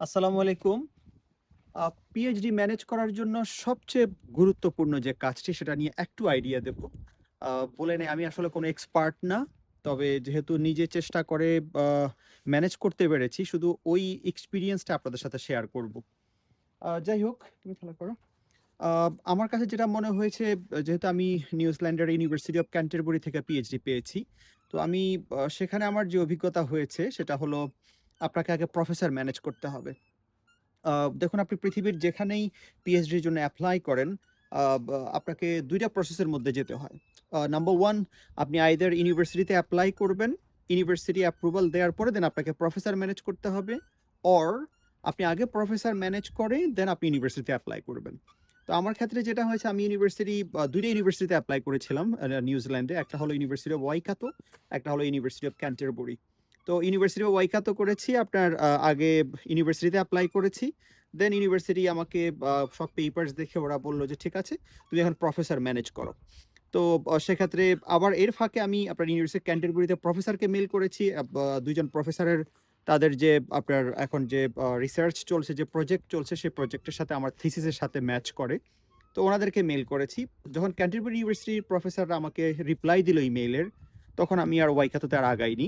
আসসালামু আলাইকুম। PhD manage করার জন্য সবচেয়ে গুরুত্বপূর্ণ যে কাজটি সেটা নিয়ে একটু আইডিয়া দেব। আ বলে নেই আমি আসলে কোনো এক্সপার্ট না। তবে যেহেতু নিজে চেষ্টা করে আ ম্যানেজ করতে পেরেছি শুধু ওই এক্সপেরিয়েন্সটা আপনাদের সাথে শেয়ার করব। যাই হোক তুমি খেলা করো। আ আমার কাছে যেটা মনে হয়েছে যেহেতু আমি নিউজিল্যান্ডের ইউনিভার্সিটি অফ ক্যান্টারবারি থেকে পিএইচডি পেয়েছি। তো আমি সেখানে আমার যে অভিজ্ঞতা হয়েছে সেটা হলো আপনাকে আগে প্রফেসর ম্যানেজ করতে হবে। আ দেখুন আপনি পৃথিবীর যেখানেই পিএইচডির জন্য এপ্লাই করেন, আপনাকে ২ টা প্রসেসের মধ্যে যেতে হয়। নাম্বার 1 আপনি আইদার ইউনিভার্সিটিতে এপ্লাই করবেন। ইউনিভার্সিটি অ্যাপ্রুভাল দেওয়ার পরে দেন আপনাকে প্রফেসর ম্যানেজ করতে হবে। অর আপনি আগে প্রফেসর ম্যানেজ করে দেন আপনি ইউনিভার্সিটিতে এপ্লাই করবেন। তো আমার ক্ষেত্রে যেটা হয়েছে আমি ২ টা ইউনিভার্সিটিতে এপ্লাই করেছিলাম নিউজিল্যান্ডে। একটা হলো ইউনিভার্সিটি অফ ওয়াইকাতো, একটা হলো ইউনিভার্সিটি অফ ক্যান্টারবারি। তো ইউনিভার্সিটি অফ ওয়াইকাতো করেছি আপনার আগে ইউনিভার্সিটিতে এপ্লাই করেছি। দেন ইউনিভার্সিটি আমাকে সব পেপারস দেখে ওরা বলল যে, "ঠিক আছে, তুমি এখন প্রফেসর ম্যানেজ করো।" তো সেক্ষেত্রে আবার এর ফাঁকে আমি আপনার ইউনিভার্সিটি ক্যান্টারবারিতে প্রফেসরকে মেইল করেছি। ২ জন প্রফেসরের তাদের যে আপনার এখন যে রিসার্চ চলছে, যে প্রজেক্ট চলছে, সেই প্রজেক্টের সাথে আমার থিসিসের সাথে ম্যাচ করে। তো ওনাদেরকে মেইল করেছি। যখন ক্যান্টারবারি ইউনিভার্সিটির প্রফেসররা আমাকে রিপ্লাই দিল ইমেইলের, তখন আমি আর ওয়াইকাতোতে আর আগাইনি।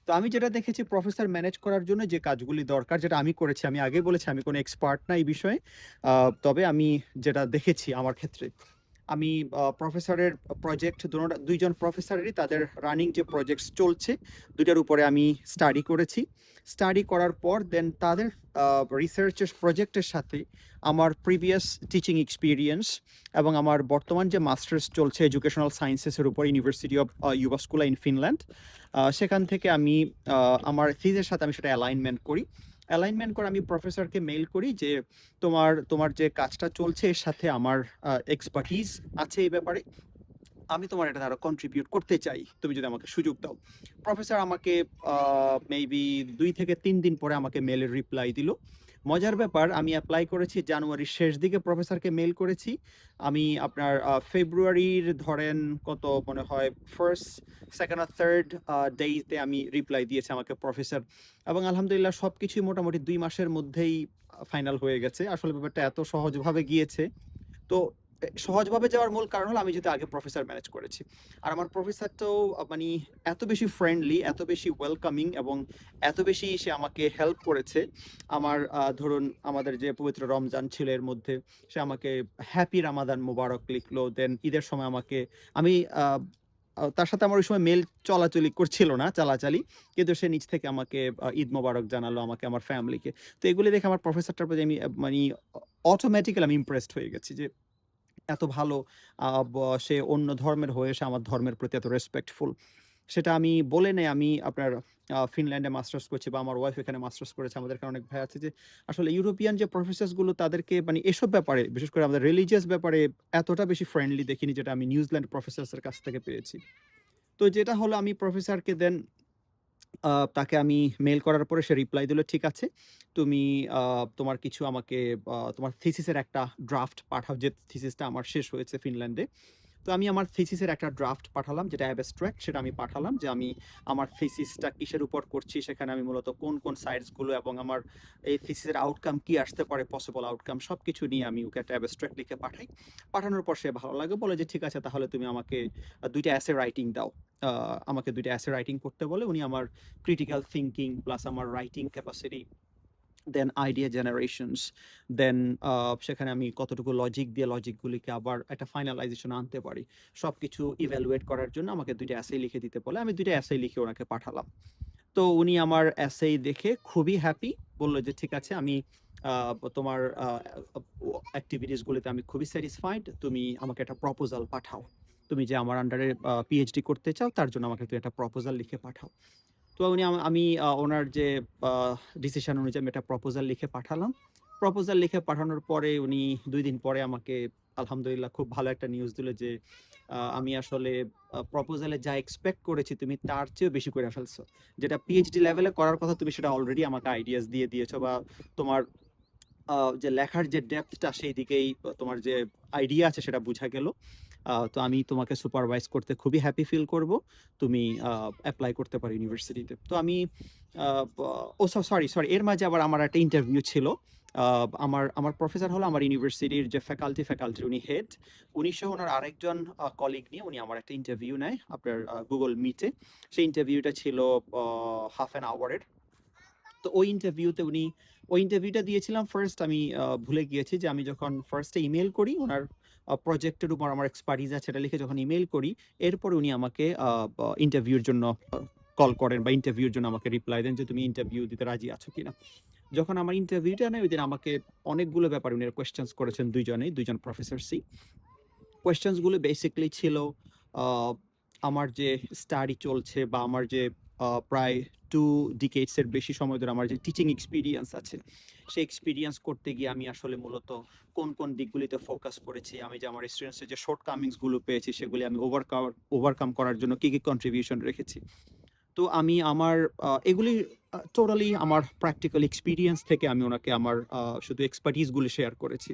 তো আমি যেটা দেখেছি প্রফেসর ম্যানেজ করার জন্য যে কাজগুলি দরকার যেটা আমি করেছি, আমি আগেই বলেছি আমি কোনো এক্সপার্ট না এই বিষয়ে। তবে আমি যেটা দেখেছি আমার ক্ষেত্রে, আমি প্রফেসরের প্রজেক্ট ২ জন প্রফেসরেরই তাদের রানিং যে প্রজেক্টস চলছে ২ টার উপরে আমি স্টাডি করেছি। স্টাডি করার পর দেন তাদের রিসার্চের প্রজেক্টের সাথে আমার প্রিভিয়াস টিচিং এক্সপেরিয়েন্স এবং আমার বর্তমান যে মাস্টার্স চলছে এডুকেশনাল সায়েন্সেসের উপর ইউনিভার্সিটি অফ ইউভাস্কুলা ইন ফিনল্যান্ড, সেখান থেকে আমি আমার থিসের সাথে আমি সেটা অ্যালাইনমেন্ট করি। অ্যালাইনমেন্ট করে আমি প্রফেসরকে মেইল করি যে, তোমার যে কাজটা চলছে এর সাথে আমার এক্সপার্টিজ আছে এই ব্যাপারে। আমি তোমার এটাতে আরো কন্ট্রিবিউট করতে চাই। তুমি যদি আমাকে সুযোগ দাও। প্রফেসর আমাকে মেবি ২ থেকে ৩ দিন পরে আমাকে মেইলের রিপ্লাই দিল। মজার ব্যাপার আমি এপ্লাই করেছি জানুয়ারির শেষ দিকে প্রফেসরকে মেইল করেছি। আমি আপনার ফেব্রুয়ারির ধরেন কত মনে হয় 1st, 2nd আর 3rd ডেইতে আমি রিপ্লাই দিয়েছি আমাকে প্রফেসর। এবং আলহামদুলিল্লাহ সবকিছুই মোটামুটি ২ মাসের মধ্যেই ফাইনাল হয়ে গেছে। আসলে ব্যাপারটা এত সহজভাবে গিয়েছে। তো সহজভাবে যাওয়ার মূল কারণ হলো আমি যেহেতু আগে প্রফেসর ম্যানেজ করেছি। আর আমার প্রফেসরটাও মানি এত বেশি ফ্রেন্ডলি, এত বেশি ওয়েলকামিং এবং এত বেশি সে আমাকে হেল্প করেছে। আমার ধরুন আমাদের যে পবিত্র রমজান ছিল এর মধ্যে সে আমাকে হ্যাপি রামাদান মোবারক লিখলো। দেন ঈদের সময় আমাকে আমি আ আ তার সাথে আমার ওই সময় মেইল চলাচলি করছিল না, চালাচালি। কিন্তু সে নিজ থেকে আমাকে ঈদ মোবারক জানালো আমাকে, আমার ফ্যামিলিকে। তো এগুলি দেখে আমার প্রফেসরটার প্রতি আমি মানি অটোমেটিক্যালি আমি ইমপ্রেসড হয়ে গেছি যে এত ভালো আ ব সে অন্য ধর্মের হয়ে সে আমার ধর্মের প্রতি এত রেসপেক্টফুল। সেটা আমি বলে নেই আমি আপনার ফিনল্যান্ডে মাস্টার্স করছি বা আমার ওয়াইফ এখানে মাস্টার্স করেছে। আমাদের এখানে অনেক ভাই আছে যে আসলে ইউরোপিয়ান যে প্রফেসরস গুলো তাদেরকে মানে এসব ব্যাপারে বিশেষ করে আমাদের রিলিজিয়াস ব্যাপারে এতটা বেশি ফ্রেন্ডলি দেখিনি যেটা আমি নিউজিল্যান্ড প্রফেসরস এর কাছ থেকে পেয়েছি। তো যেটা হলো আমি প্রফেসরকে দেন আ তাকে আমি মেইল করার পরে সে রিপ্লাই দিল, "ঠিক আছে। তুমি আ তোমার কিছু আমাকে তোমার থিসিসের একটা ড্রাফট পাঠাও।" যে থিসিসটা আমার শেষ হয়েছে ফিনল্যান্ডে। তো আমি আমার থিসিসের একটা ড্রাফট পাঠালাম যেটা অ্যাবস্ট্রাক্ট সেটা আমি পাঠালাম যে আমি আমার থিসিসটা কিসের উপর করছি, সেখানে আমি মূলত কোন সাইটস গুলো এবং আমার এই থিসিসের আউটকাম কি আসতে পারে, পসিবল আউটকাম সবকিছু নিয়ে আমি ওকে একটা অ্যাবস্ট্রাক্ট লিখে পাঠাই। পাঠানোর পর সে ভালো লাগে বলে যে, "ঠিক আছে তাহলে তুমি আমাকে ২ টা এসে রাইটিং দাও।" আ আমাকে ২ টা এসে রাইটিং করতে বলে। উনি আমার ক্রিটিক্যাল থিংকিং প্লাস আমার রাইটিং ক্যাপাসিটি, দেন আইডিয়া জেনারেশনস, দেন আ সেখানে আমি কতটুকু লজিক দিয়ে লজিকগুলিকে আবার একটা ফাইনালাইজেশন আনতে পারি। সবকিছু ইভ্যালুয়েট করার জন্য আমাকে ২ টা এসে লিখে দিতে বলে। আমি ২ টা এসে লিখে ওনাকে পাঠালাম। তো উনি আমার এসেই দেখে খুবই হ্যাপি। বলল যে, "ঠিক আছে আমি আ তোমার এক্টিভিটিস গুলিতে আমি খুবই স্যাটিসফাইড। তুমি আমাকে একটা প্রপোজাল পাঠাও। তুমি যে আমার আন্ডারে পিএইচডি করতে চাও তার জন্য আমাকে তুমি একটা প্রপোজাল লিখে পাঠাও।" তো উনি আমি ওনার যে আ ডিসিশন অনুযায়ী আমি একটা প্রপোজাল লিখে পাঠালাম। প্রপোজাল লিখে পাঠানোর পরে উনি ২ দিন পরে আমাকে আলহামদুলিল্লাহ খুব ভালো একটা নিউজ দিল যে আমি আসলে প্রপোজালে যা এক্সপেক্ট করেছি তুমি তার চেয়েও বেশি করে ফেলছো। যেটা পিএইচডি লেভেলে করার কথা তুমি সেটা অলরেডি আমাকে আইডিয়াস দিয়ে দিয়েছো বা তোমার যে লেখার যে ডেপথটা সেই দিকেই তোমার যে আইডিয়া আছে সেটা বুঝা গেল। তো আমি তোমাকে সুপারভাইজ করতে খুবই হ্যাপি ফিল করব। তুমি অ্যাপ্লাই করতে পারো ইউনিভার্সিটিতে। তো আমি সরি, এর মাঝে আবার আমার একটা ইন্টারভিউ ছিল। আমার প্রফেসর হলো আমার ইউনিভার্সিটির যে ফ্যাকাল্টির উনি হেড। উনি সহ ওনার আরেকজন কলিগ নিয়ে উনি আমার একটা ইন্টারভিউ নেয় আপনার গুগল মিটে। সেই ইন্টারভিউটা ছিল হাফ অ্যান আওয়ারের। তো ওই ইন্টারভিউটা দিয়েছিলাম ফার্স্ট। আমি ভুলে গিয়েছি যে আমি যখন ফার্স্টে ইমেল করি ওনার প্রজেক্টের উপর আমার এক্সপার্টিজ আছে এটা লিখে যখন ইমেল করি, এরপরে উনি আমাকে ইন্টারভিউর জন্য কল করেন বা ইন্টারভিউর জন্য আমাকে রিপ্লাই দেন যে তুমি ইন্টারভিউ দিতে রাজি আছো কিনা। যখন আমার ইন্টারভিউটা নেয় ওই দিন আমাকে অনেকগুলো ব্যাপারে উনি কোয়েশ্চেন্স করেছেন, দুইজন প্রফেসর সি। কোয়েশ্চেন্সগুলো বেসিক্যালি ছিল আমার যে স্টাডি চলছে বা আমার যে প্রায় 2 ডিকেডসের বেশি সময় ধরে আমার যে টিচিং এক্সপিরিয়েন্স আছে, সেই এক্সপিরিয়েন্স করতে গিয়ে আমি আসলে মূলত কোন কোন দিকগুলিতে ফোকাস করেছি, আমি যে আমার স্টুডেন্টসের যে শর্ট কামিংসগুলো পেয়েছি সেগুলি আমি ওভারকাম করার জন্য কী কী কন্ট্রিবিউশন রেখেছি। তো আমি আমার এগুলি টোটালি আমার প্র্যাকটিক্যাল এক্সপিরিয়েন্স থেকে আমি ওনাকে আমার শুধু এক্সপার্টিসগুলি শেয়ার করেছি।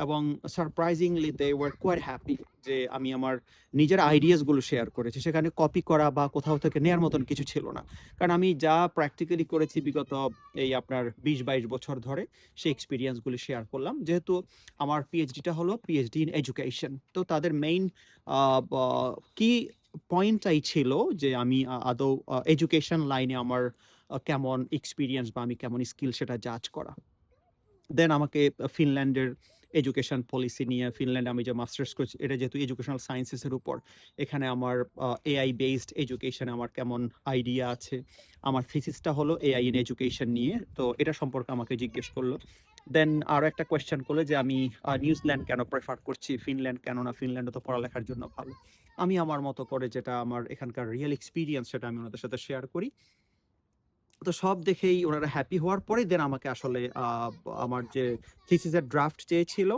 এবং surprisingly they were quite happy যে আমি আমার নিজের আইডিয়াসগুলো শেয়ার করেছি। সেখানে কপি করা বা কোথাও থেকে নেয়ার মতন কিছু ছিল না। কারণ আমি যা প্র্যাকটিক্যালি করেছি বিগত এই আপনার ২০-২২ বছর ধরে, সেই এক্সপেরিয়েন্সগুলি শেয়ার করলাম। যেহেতু আমার পিএইচডিটা হলো পিএইচডি ইন এডুকেশন। তো তাদের মেইন কি পয়েন্টটাই ছিল যে আমি আদৌ এডুকেশন লাইনে আমার কেমন এক্সপিরিয়েন্স বা আমি কেমন স্কিল সেটা জাজ করা। দেন আমাকে ফিনল্যান্ডের এডুকেশন পলিসি নিয়ে, ফিনল্যান্ডে আমি যে মাস্টার্স করছি এটা যেহেতু এডুকেশনাল সায়েন্সেসের উপর, এখানে আমার এআই বেসড এডুকেশনে আমার কেমন আইডিয়া আছে। আমার থিসিসটা হলো এআই ইন এডুকেশন নিয়ে, তো এটা সম্পর্কে আমাকে জিজ্ঞেস করলো। দেন আরও একটা কোয়েশ্চেন করলো যে আমি নিউজিল্যান্ড কেন প্রেফার করছি, ফিনল্যান্ড কেন না, ফিনল্যান্ডও তো পড়ালেখার জন্য ভালো। আমি আমার মতো করে যেটা আমার এখানকার রিয়েল এক্সপিরিয়েন্স সেটা আমি ওনাদের সাথে শেয়ার করি। তো সব দেখেই ওনারা হ্যাপি হওয়ার পরে দেন আমাকে আসলে আমার যে থিসিসের ড্রাফট চেয়েছিল,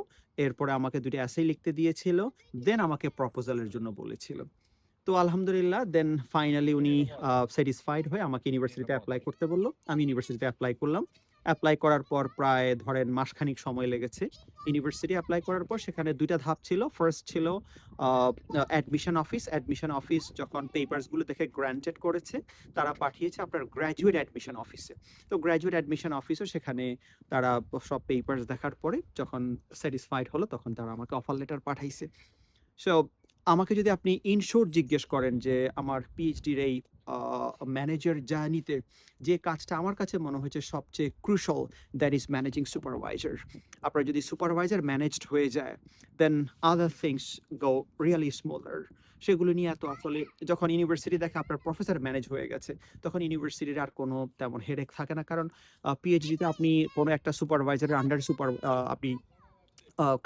এরপরে আমাকে 2টা এসে লিখতে দিয়েছিল, দেন আমাকে প্রপোজালের জন্য বলেছিল। তো আলহামদুলিল্লাহ দেন ফাইনালি উনি স্যাটিসফাইড হয়ে আমাকে ইউনিভার্সিটিতে অ্যাপ্লাই করতে বলল। আমি ইউনিভার্সিটিতে অ্যাপ্লাই করলাম। অ্যাপ্লাই করার পর প্রায় ধরেন মাসখানিক সময় লেগেছে। ইউনিভার্সিটি অ্যাপ্লাই করার পর সেখানে 2টা ধাপ ছিল। ফার্স্ট ছিল অ্যাডমিশন অফিস যখন পেপারসগুলো দেখে গ্র্যান্টেড করেছে, তারা পাঠিয়েছে আপনার গ্র্যাজুয়েট অ্যাডমিশন অফিসে। তো গ্র্যাজুয়েট অ্যাডমিশন অফিসও সেখানে তারা সব পেপারস দেখার পরে যখন স্যাটিসফাইড হলো তখন তারা আমাকে অফার লেটার পাঠাইছে। সো আমাকে যদি আপনি ইন শর্ট জিজ্ঞেস করেন যে আমার পিএইচডির এই ম্যানেজার জার্নিতে যে কাজটা আমার কাছে মনে হয়েছে সবচেয়ে crucial, that is managing supervisor. আপনার যদি সুপারভাইজার ম্যানেজড হয়ে যায় then other things go really smoother. সেগুলো নিয়ে এত আসলে যখন ইউনিভার্সিটি দেখে আপনার প্রফেসর ম্যানেজ হয়ে গেছে তখন ইউনিভার্সিটির আর কোনো তেমন হেডেক থাকে না। কারণ পিএইচডিতে আপনি কোনো একটা সুপারভাইজারের আন্ডার আপনি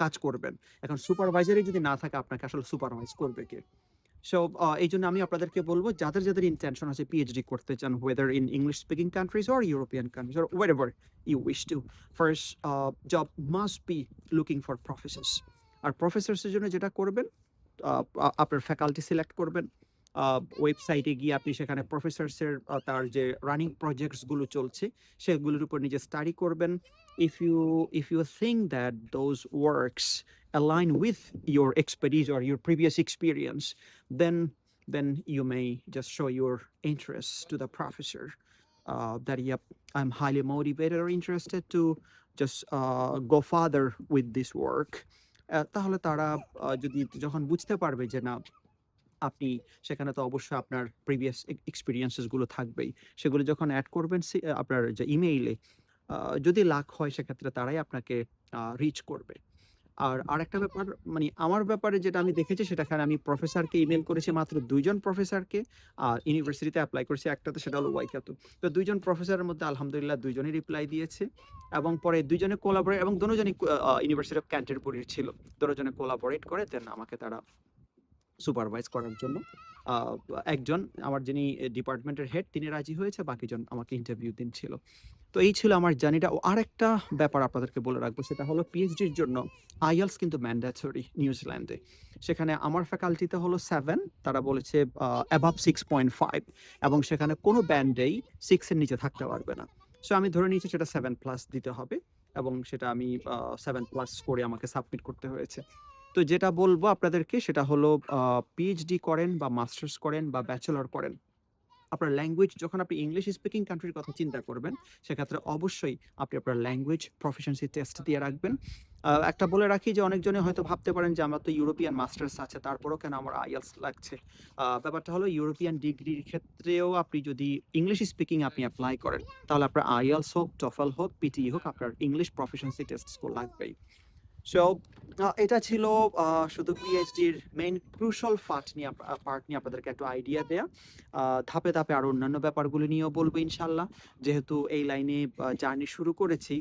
কাজ করবেন। এখন সুপারভাইজারই যদি না থাকে আপনাকে আসলে সুপারভাইজ করবে কে? সো এইজন্য আমি আপনাদেরকে বলব যাদের ইনটেনশন আছে পিএইচডি করতে চান, whether in English speaking countries or European countries or wherever you wish to, first job must be looking for professors. আর প্রফেসরস এর জন্য যেটা করবেন আপনার ফ্যাকাল্টি সিলেক্ট করবেন। ওয়েবসাইটে গিয়ে আপনি সেখানে প্রফেসরসের তার যে রানিং প্রজেক্টসগুলো চলছে সেগুলোর উপর নিজে স্টাডি করবেন। If you think that those works align with your expertise or your previous experience, then you may just show your interest to the professor. That yep, I'm highly motivated or interested to just go further with this work. তাহলে তারা যদি যখন বুঝতে পারবে যে না আপনি সেখানে তো অবশ্যই আপনার প্রিভিয়াস এক্সপেরিয়েন্সেস গুলো থাকবেই, সেগুলো যখন অ্যাড করবেন আপনার যে ইমেইলে, যদি লাক হয় সেক্ষেত্রে তারাই আপনাকে রিচ করবে। আর আরেকটা ব্যাপার মানে আমার ব্যাপারে যেটা আমি দেখেছি সেটাখানে আমি প্রফেসরকে ইমেল করেছি মাত্র 2 জন প্রফেসরকে, আর ইউনিভার্সিটিতে এপ্লাই করেছি একটাতে, সেটা হলো ওয়াইকাতু। তো 2 জন প্রফেসরের মধ্যে আলহামদুলিল্লাহ 2 জনই রিপ্লাই দিয়েছে এবং পরে 2 জনে কোলাবোরেট এবং দোনোজনই ইউনিভার্সিটি অফ ক্যান্টারবুরির ছিল। দোনোজনে কোলাবোরেট করে দেন আমাকে তারা সুপারভাইজ করার জন্য একজন আমার যিনি ডিপার্টমেন্টের হেড তিনি রাজি হয়েছে, বাকিজন আমাকে ইন্টারভিউ দিচ্ছিল। তো এই ছিল আমার জার্নিটা। আরেকটা ব্যাপার আপনাদেরকে বলে রাখবো সেটা হলো পিএইচডির জন্য আইএলটিএস কিন্তু ম্যান্ডেটরি নিউজিল্যান্ডে। সেখানে আমার ফ্যাকাল্টিতে হলো 7, তারা বলেছে অ্যাবাভ 6.5 এবং সেখানে কোনো ব্যান্ডেই 6 এর নিচে থাকতে পারবে না। সো আমি ধরে নিয়েছি সেটা 7+ দিতে হবে এবং সেটা আমি 7+ করে আমাকে সাবমিট করতে হয়েছে। তো যেটা বলবো আপনাদেরকে সেটা হলো পিএইচডি করেন বা মাস্টার্স করেন বা ব্যাচেলর করেন, আপনার ল্যাঙ্গুয়েজ যখন আপনি ইংলিশ স্পিকিং কান্ট্রির কথা চিন্তা করবেন, সেক্ষেত্রে অবশ্যই আপনি আপনার ল্যাঙ্গুয়েজ প্রফিশিয়েন্সি টেস্ট দিয়ে রাখবেন। একটা বলে রাখি যে অনেকজনে হয়তো ভাবতে পারেন যে আমার তো ইউরোপিয়ান মাস্টার্স আছে, তারপরেও কেন আমার আইএলটিএস লাগছে? ব্যাপারটা হলো ইউরোপিয়ান ডিগ্রির ক্ষেত্রেও আপনি যদি ইংলিশ স্পিকিং আপনি এপ্লাই করেন, তাহলে আপনার আইএলটিএস হোক, TOEFL হোক, পিটিই হোক, আপনার ইংলিশ প্রফিশিয়েন্সি টেস্ট স্কোর লাগবেই। সো এটা ছিল শুধু পিএইচডির মেইন ক্রুশাল পার্ট নিয়ে আপনাদেরকে একটু আইডিয়া দেয়া। ধাপে ধাপে আরো অন্যান্য ব্যাপারগুলো নিয়েও বলবো ইনশাল্লাহ। যেহেতু এই লাইনে জার্নি শুরু করেছি,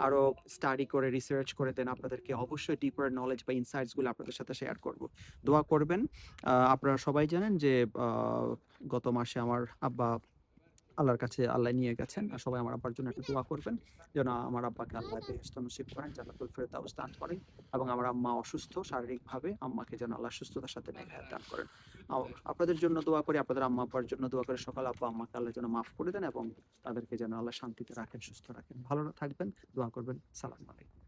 আরো স্টাডি করে রিসার্চ করে দেন আপনাদেরকে অবশ্যই ডিপার নলেজ বা ইনসাইটস গুলো আপনাদের সাথে শেয়ার করব। দোয়া করবেন। আপনারা সবাই জানেন যে গত মাসে আমার আব্বা আল্লাহর কাছে আল্লাহ নিয়ে গেছেন। আর সবাই আমার আব্বার জন্য একটু দোয়া করবেন। যেন আমার আব্বাকে আল্লাহ বেহেশত নসিব করেন, জান্নাতুল ফেরদাউস দান করেন। এবং আমার আম্মা অসুস্থ শারীরিকভাবে, আম্মাকে যেন আল্লাহ সুস্থতার সাথে নেক হায়াত দান করেন। আপনাদের জন্য দোয়া করি, আপনাদের আম্মা আব্বার জন্য দোয়া করে, সকল আব্বা আম্মাকে আল্লাহ যেন মাফ করে দেন এবং তাদেরকে যেন আল্লাহ শান্তিতে রাখেন, সুস্থ রাখেন। ভালো থাকবেন, দোয়া করবেন। সালাম আলাইকুম।